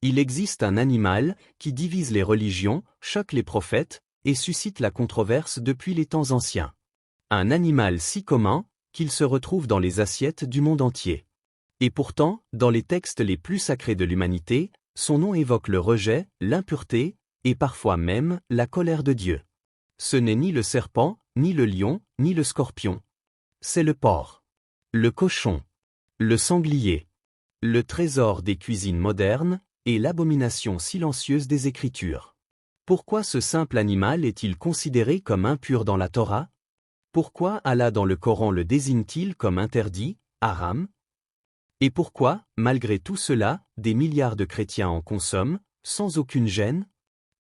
Il existe un animal qui divise les religions, choque les prophètes, et suscite la controverse depuis les temps anciens. Un animal si commun, qu'il se retrouve dans les assiettes du monde entier. Et pourtant, dans les textes les plus sacrés de l'humanité, son nom évoque le rejet, l'impureté, et parfois même la colère de Dieu. Ce n'est ni le serpent, ni le lion, ni le scorpion. C'est le porc. Le cochon. Le sanglier. Le trésor des cuisines modernes, et l'abomination silencieuse des Écritures. Pourquoi ce simple animal est-il considéré comme impur dans la Torah? Pourquoi Allah dans le Coran le désigne-t-il comme interdit, haram? Et pourquoi, malgré tout cela, des milliards de chrétiens en consomment, sans aucune gêne?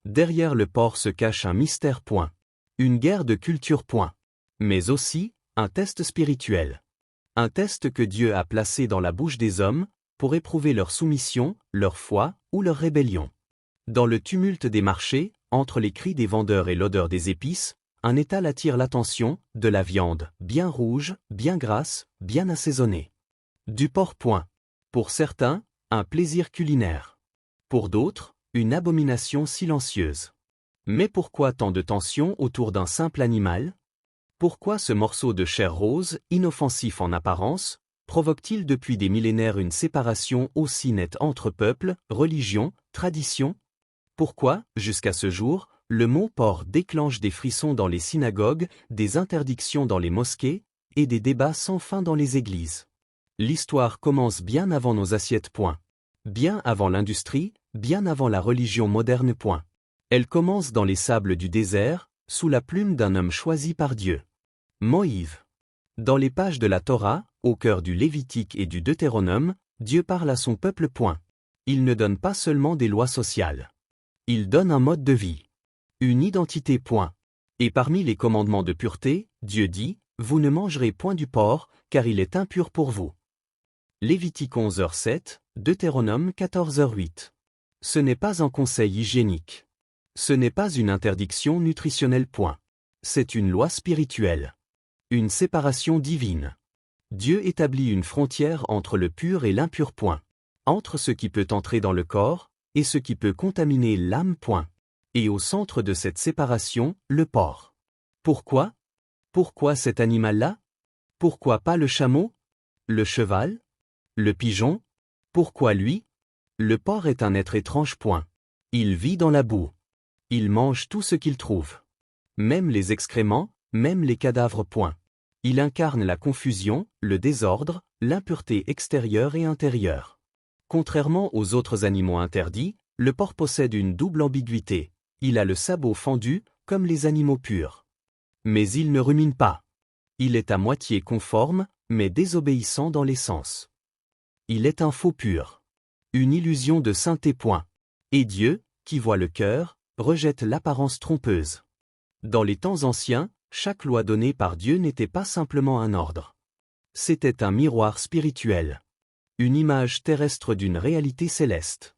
Derrière le porc se cache un mystère point. Une guerre de culture point. Mais aussi, un test spirituel. Un test que Dieu a placé dans la bouche des hommes, pour éprouver leur soumission, leur foi, ou leur rébellion. Dans le tumulte des marchés, entre les cris des vendeurs et l'odeur des épices, un étal attire l'attention, de la viande, bien rouge, bien grasse, bien assaisonnée. Du porc point. Pour certains, un plaisir culinaire. Pour d'autres, une abomination silencieuse. Mais pourquoi tant de tension autour d'un simple animal? Pourquoi ce morceau de chair rose, inoffensif en apparence, provoque-t-il depuis des millénaires une séparation aussi nette entre peuples, religions, traditions? Pourquoi, jusqu'à ce jour, le mot porc déclenche des frissons dans les synagogues, des interdictions dans les mosquées, et des débats sans fin dans les églises? L'histoire commence bien avant nos assiettes point. Bien avant l'industrie, bien avant la religion moderne point. Elle commence dans les sables du désert, sous la plume d'un homme choisi par Dieu. Moïse. Dans les pages de la Torah, au cœur du Lévitique et du Deutéronome, Dieu parle à son peuple point. Il ne donne pas seulement des lois sociales. Il donne un mode de vie. Une identité point. Et parmi les commandements de pureté, Dieu dit, « Vous ne mangerez point du porc, car il est impur pour vous. » Lévitique 11h7, Deutéronome 14h8. Ce n'est pas un conseil hygiénique. Ce n'est pas une interdiction nutritionnelle point. C'est une loi spirituelle. Une séparation divine. Dieu établit une frontière entre le pur et l'impur point. Entre ce qui peut entrer dans le corps, et ce qui peut contaminer l'âme point. Et au centre de cette séparation, le porc. Pourquoi? Pourquoi cet animal-là? Pourquoi pas le chameau? Le cheval? Le pigeon? Pourquoi lui? Le porc est un être étrange point. Il vit dans la boue. Il mange tout ce qu'il trouve. Même les excréments, même les cadavres point. Il incarne la confusion, le désordre, l'impureté extérieure et intérieure. Contrairement aux autres animaux interdits, le porc possède une double ambiguïté. Il a le sabot fendu, comme les animaux purs. Mais il ne rumine pas. Il est à moitié conforme, mais désobéissant dans les sens. Il est un faux pur. Une illusion de sainteté point. Et Dieu, qui voit le cœur, rejette l'apparence trompeuse. Dans les temps anciens, chaque loi donnée par Dieu n'était pas simplement un ordre. C'était un miroir spirituel. Une image terrestre d'une réalité céleste.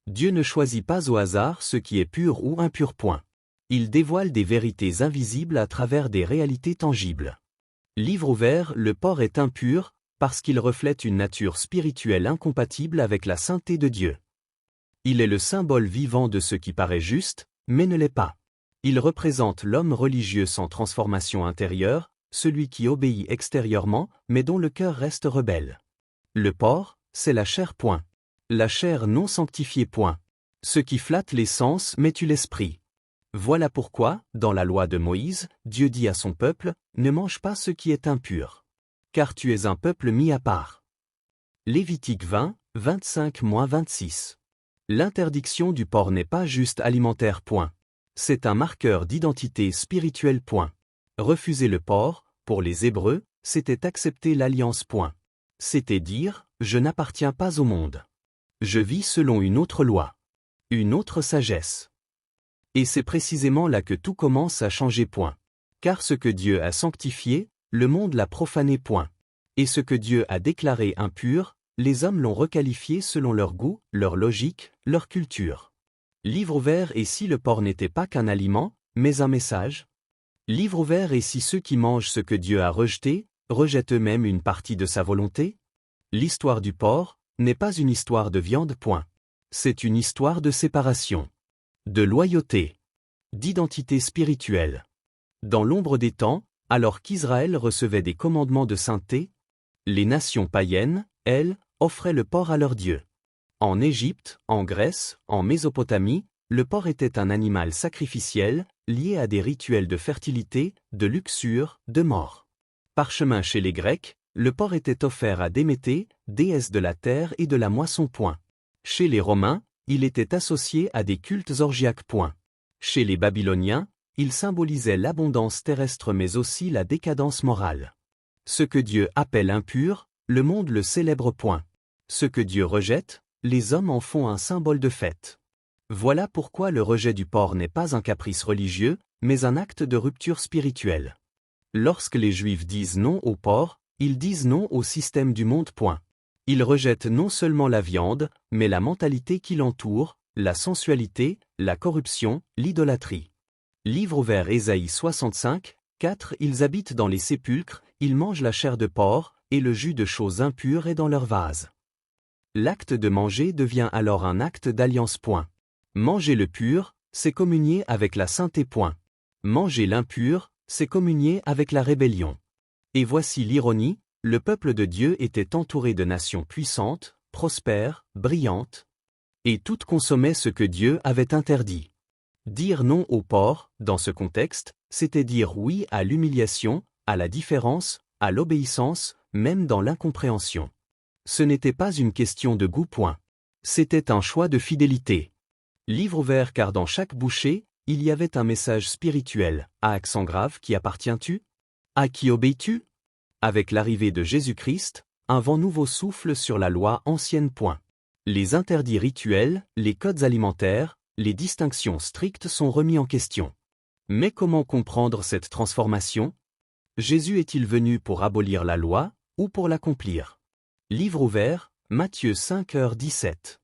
Dieu ne choisit pas au hasard ce qui est pur ou impur point. Il dévoile des vérités invisibles à travers des réalités tangibles. Livre ouvert, le porc est impur, parce qu'il reflète une nature spirituelle incompatible avec la sainteté de Dieu. Il est le symbole vivant de ce qui paraît juste, mais ne l'est pas. Il représente l'homme religieux sans transformation intérieure, celui qui obéit extérieurement, mais dont le cœur reste rebelle. Le porc, c'est la chair point. La chair non sanctifiée point. Ce qui flatte les sens mais tue l'esprit. Voilà pourquoi, dans la loi de Moïse, Dieu dit à son peuple, « Ne mange pas ce qui est impur. Car tu es un peuple mis à part. » Lévitique 20, 25-26. L'interdiction du porc n'est pas juste alimentaire point. C'est un marqueur d'identité spirituelle point. Refuser le porc, pour les Hébreux, c'était accepter l'alliance point. C'était dire, je n'appartiens pas au monde. Je vis selon une autre loi. Une autre sagesse. Et c'est précisément là que tout commence à changer point. Car ce que Dieu a sanctifié, le monde l'a profané point. Et ce que Dieu a déclaré impur, les hommes l'ont requalifié selon leur goût, leur logique, leur culture. Livre ouvert et si le porc n'était pas qu'un aliment, mais un message? Livre ouvert et si ceux qui mangent ce que Dieu a rejeté, rejettent eux-mêmes une partie de sa volonté? L'histoire du porc n'est pas une histoire de viande point. C'est une histoire de séparation, de loyauté, d'identité spirituelle. Dans l'ombre des temps, alors qu'Israël recevait des commandements de sainteté, les nations païennes, elles, offraient le porc à leur Dieu. En Égypte, en Grèce, en Mésopotamie, le porc était un animal sacrificiel, lié à des rituels de fertilité, de luxure, de mort. Parchemin chez les Grecs, le porc était offert à Déméter, déesse de la terre et de la moisson. Chez les Romains, il était associé à des cultes orgiaques. Chez les Babyloniens, il symbolisait l'abondance terrestre mais aussi la décadence morale. Ce que Dieu appelle impur, le monde le célèbre. Ce que Dieu rejette, les hommes en font un symbole de fête. Voilà pourquoi le rejet du porc n'est pas un caprice religieux, mais un acte de rupture spirituelle. Lorsque les Juifs disent non au porc, ils disent non au système du monde. Ils rejettent non seulement la viande, mais la mentalité qui l'entoure, la sensualité, la corruption, l'idolâtrie. Livre ouvert Ésaïe 65, 4. Ils habitent dans les sépulcres, ils mangent la chair de porc, et le jus de choses impures est dans leur vase. L'acte de manger devient alors un acte d'alliance. Manger le pur, c'est communier avec la sainteté. Manger l'impur, c'est communier avec la rébellion. Et voici l'ironie, le peuple de Dieu était entouré de nations puissantes, prospères, brillantes, et toutes consommaient ce que Dieu avait interdit. Dire non au porc, dans ce contexte, c'était dire oui à l'humiliation, à la différence, à l'obéissance, même dans l'incompréhension. Ce n'était pas une question de goût. C'était un choix de fidélité. Livre ouvert car dans chaque bouchée, il y avait un message spirituel. À accent grave, qui appartiens-tu? À qui obéis-tu? Avec l'arrivée de Jésus-Christ, un vent nouveau souffle sur la loi ancienne. Les interdits rituels, les codes alimentaires, les distinctions strictes sont remis en question. Mais comment comprendre cette transformation? Jésus est-il venu pour abolir la loi, ou pour l'accomplir? Livre ouvert, Matthieu 5h17.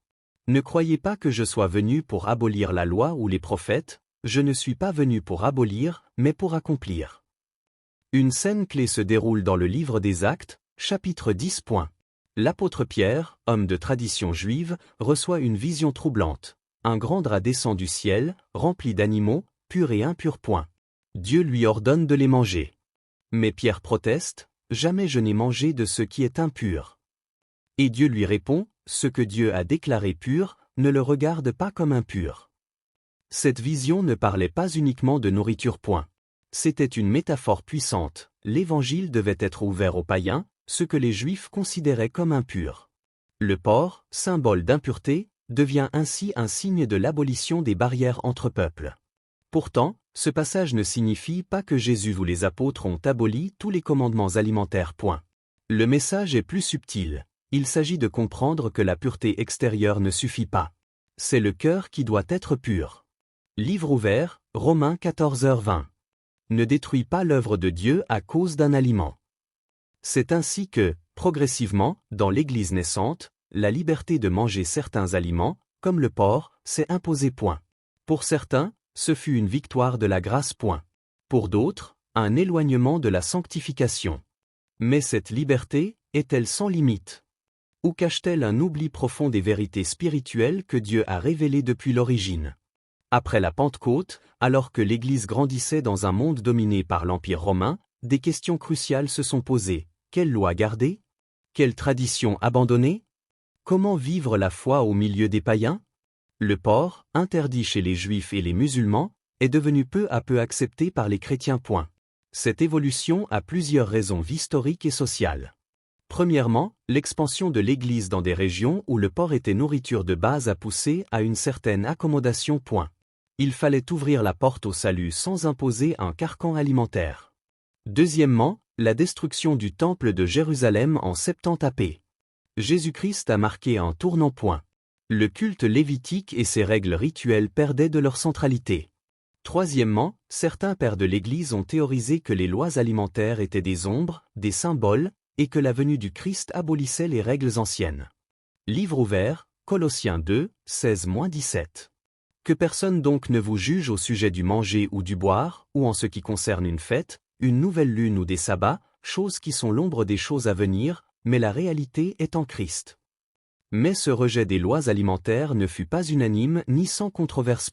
Ne croyez pas que je sois venu pour abolir la loi ou les prophètes, je ne suis pas venu pour abolir, mais pour accomplir. Une scène clé se déroule dans le livre des Actes, chapitre 10. L'apôtre Pierre, homme de tradition juive, reçoit une vision troublante. Un grand drap descend du ciel, rempli d'animaux, purs et impurs. Dieu lui ordonne de les manger. Mais Pierre proteste, « Jamais je n'ai mangé de ce qui est impur. » Et Dieu lui répond, « Ce que Dieu a déclaré pur, ne le regarde pas comme impur. » Cette vision ne parlait pas uniquement de nourriture. C'était une métaphore puissante, l'évangile devait être ouvert aux païens, ce que les Juifs considéraient comme impur. Le porc, symbole d'impureté, devient ainsi un signe de l'abolition des barrières entre peuples. Pourtant, ce passage ne signifie pas que Jésus ou les apôtres ont aboli tous les commandements alimentaires. Le message est plus subtil. Il s'agit de comprendre que la pureté extérieure ne suffit pas. C'est le cœur qui doit être pur. Livre ouvert, Romains 14h20. Ne détruis pas l'œuvre de Dieu à cause d'un aliment. C'est ainsi que, progressivement, dans l'Église naissante, la liberté de manger certains aliments, comme le porc, s'est imposée. Pour certains, ce fut une victoire de la grâce. Pour d'autres, un éloignement de la sanctification. Mais cette liberté, est-elle sans limite? Ou cache-t-elle un oubli profond des vérités spirituelles que Dieu a révélées depuis l'origine? Après la Pentecôte, alors que l'Église grandissait dans un monde dominé par l'Empire romain, des questions cruciales se sont posées. Quelle loi garder? Quelle tradition abandonner? Comment vivre la foi au milieu des païens? Le porc, interdit chez les Juifs et les musulmans, est devenu peu à peu accepté par les chrétiens. Cette évolution a plusieurs raisons historiques et sociales. Premièrement, l'expansion de l'Église dans des régions où le porc était nourriture de base a poussé à une certaine accommodation. Il fallait ouvrir la porte au salut sans imposer un carcan alimentaire. Deuxièmement, la destruction du temple de Jérusalem en 70 AP. Jésus-Christ a marqué un tournant. Le culte lévitique et ses règles rituelles perdaient de leur centralité. Troisièmement, certains pères de l'Église ont théorisé que les lois alimentaires étaient des ombres, des symboles, et que la venue du Christ abolissait les règles anciennes. Livre ouvert, Colossiens 2, 16-17. Que personne donc ne vous juge au sujet du manger ou du boire, ou en ce qui concerne une fête, une nouvelle lune ou des sabbats, choses qui sont l'ombre des choses à venir, mais la réalité est en Christ. Mais ce rejet des lois alimentaires ne fut pas unanime ni sans controverse.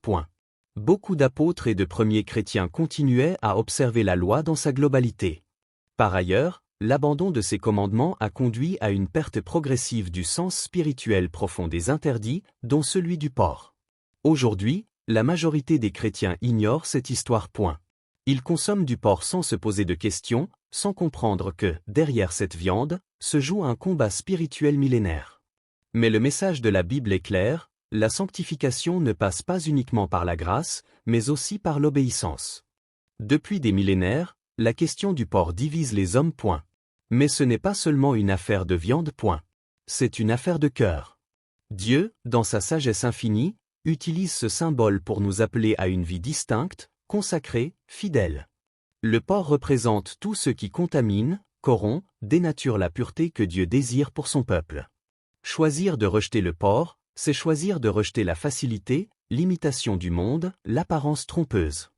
Beaucoup d'apôtres et de premiers chrétiens continuaient à observer la loi dans sa globalité. Par ailleurs, l'abandon de ces commandements a conduit à une perte progressive du sens spirituel profond des interdits, dont celui du porc. Aujourd'hui, la majorité des chrétiens ignorent cette histoire. Ils consomment du porc sans se poser de questions, sans comprendre que, derrière cette viande, se joue un combat spirituel millénaire. Mais le message de la Bible est clair, la sanctification ne passe pas uniquement par la grâce, mais aussi par l'obéissance. Depuis des millénaires, la question du porc divise les hommes. Mais ce n'est pas seulement une affaire de viande. C'est une affaire de cœur. Dieu, dans sa sagesse infinie, utilise ce symbole pour nous appeler à une vie distincte, consacrée, fidèle. Le porc représente tout ce qui contamine, corrompt, dénature la pureté que Dieu désire pour son peuple. Choisir de rejeter le porc, c'est choisir de rejeter la facilité, l'imitation du monde, l'apparence trompeuse.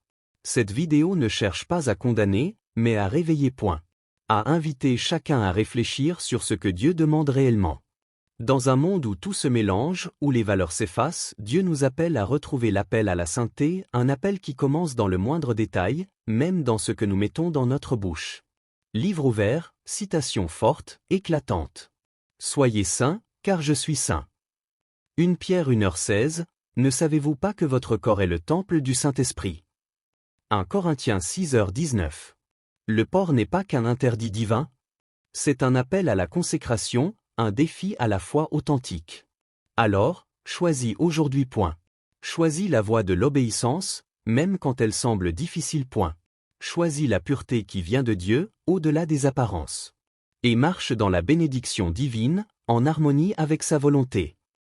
Cette vidéo ne cherche pas à condamner, mais à réveiller. À inviter chacun à réfléchir sur ce que Dieu demande réellement. Dans un monde où tout se mélange, où les valeurs s'effacent, Dieu nous appelle à retrouver l'appel à la sainteté, un appel qui commence dans le moindre détail, même dans ce que nous mettons dans notre bouche. Livre ouvert, citation forte, éclatante. Soyez saints, car je suis saint. 1 Pierre 1h16, ne savez-vous pas que votre corps est le temple du Saint-Esprit? 1 Corinthiens 6h19. Le porc n'est pas qu'un interdit divin. C'est un appel à la consécration, un défi à la foi authentique. Alors, choisis aujourd'hui. Choisis la voie de l'obéissance, même quand elle semble difficile. Choisis la pureté qui vient de Dieu, au-delà des apparences. Et marche dans la bénédiction divine, en harmonie avec sa volonté.